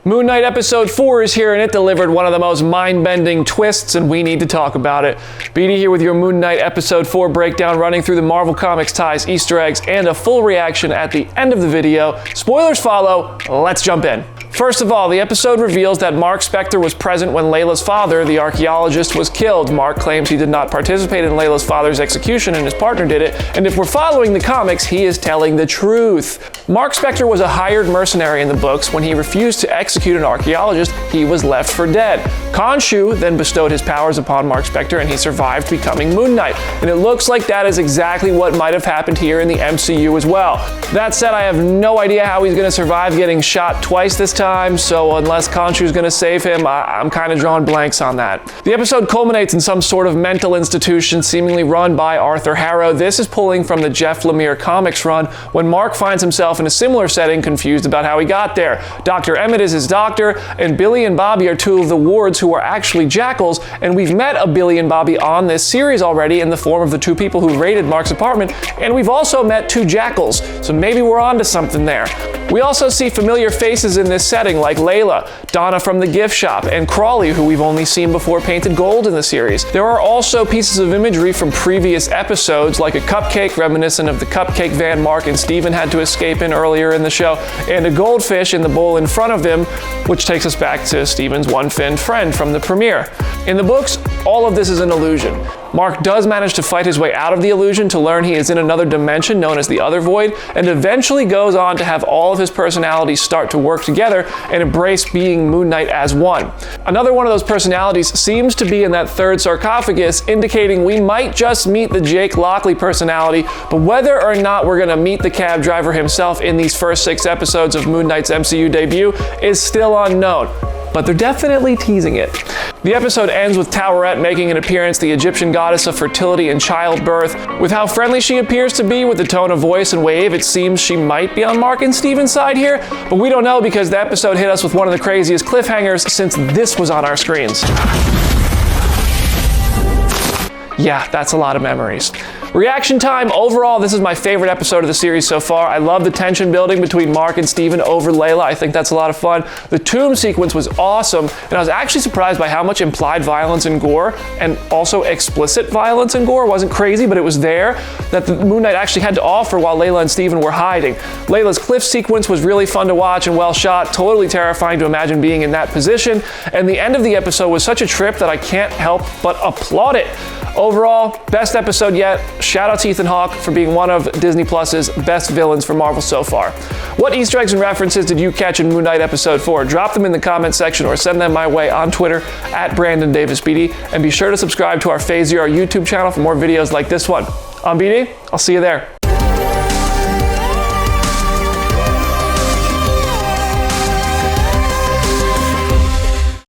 Moon Knight Episode 4 is here, and it delivered one of the most mind-bending twists, and we need to talk about it. BD here with your Moon Knight Episode 4 breakdown, running through the Marvel Comics ties, Easter eggs, and a full reaction at the end of the video. Spoilers follow. Let's jump in. First of all, the episode reveals that Mark Spector was present when Layla's father, the archaeologist, was killed. Mark claims he did not participate in Layla's father's execution and his partner did it, and if we're following the comics, he is telling the truth. Mark Spector was a hired mercenary in the books. When he refused to execute an archaeologist, he was left for dead. Khonshu then bestowed his powers upon Mark Spector and he survived, becoming Moon Knight. And it looks like that is exactly what might have happened here in the MCU as well. That said, I have no idea how he's going to survive getting shot twice this time, so unless Khonshu's going to save him, I'm kind of drawing blanks on that. The episode culminates in some sort of mental institution seemingly run by Arthur Harrow. This is pulling from the Jeff Lemire comics run when Mark finds himself in a similar setting, confused about how he got there. Dr. Emmett is his doctor, and Billy and Bobby are two of the wards who are actually jackals, and we've met a Billy and Bobby on this series already in the form of the two people who raided Mark's apartment, and we've also met two jackals, so maybe we're onto something there. We also see familiar faces in this setting like Layla, Donna from the gift shop, and Crawley, who we've only seen before painted gold in the series. There are also pieces of imagery from previous episodes, like a cupcake reminiscent of the cupcake van Mark and Steven had to escape in earlier in the show, and a goldfish in the bowl in front of them, which takes us back to Steven's one-finned friend from the premiere. In the books, all of this is an illusion. Mark does manage to fight his way out of the illusion to learn he is in another dimension known as the Other Void, and eventually goes on to have all of his personalities start to work together and embrace being Moon Knight as one. Another one of those personalities seems to be in that third sarcophagus, indicating we might just meet the Jake Lockley personality, but whether or not we're going to meet the cab driver himself in these first 6 episodes of Moon Knight's MCU debut is still unknown. But they're definitely teasing it. The episode ends with Taweret making an appearance, the Egyptian goddess of fertility and childbirth. With how friendly she appears to be with the tone of voice and wave, it seems she might be on Mark and Steven's side here, but we don't know because the episode hit us with one of the craziest cliffhangers since this was on our screens. Yeah, that's a lot of memories. Reaction time. Overall, this is my favorite episode of the series so far. I love the tension building between Mark and Steven over Layla. I think that's a lot of fun. The tomb sequence was awesome, and I was actually surprised by how much implied violence and gore, and also explicit violence and gore, wasn't crazy, but it was there, that the Moon Knight actually had to offer while Layla and Steven were hiding. Layla's cliff sequence was really fun to watch and well shot, totally terrifying to imagine being in that position, and the end of the episode was such a trip that I can't help but applaud it. Overall, best episode yet. Shout out to Ethan Hawke for being one of Disney Plus's best villains for Marvel so far. What Easter eggs and references did you catch in Moon Knight Episode 4? Drop them in the comment section or send them my way on Twitter at BrandonDavisBD, and be sure to subscribe to our Phase Zero YouTube channel for more videos like this one. I'm BD, I'll see you there.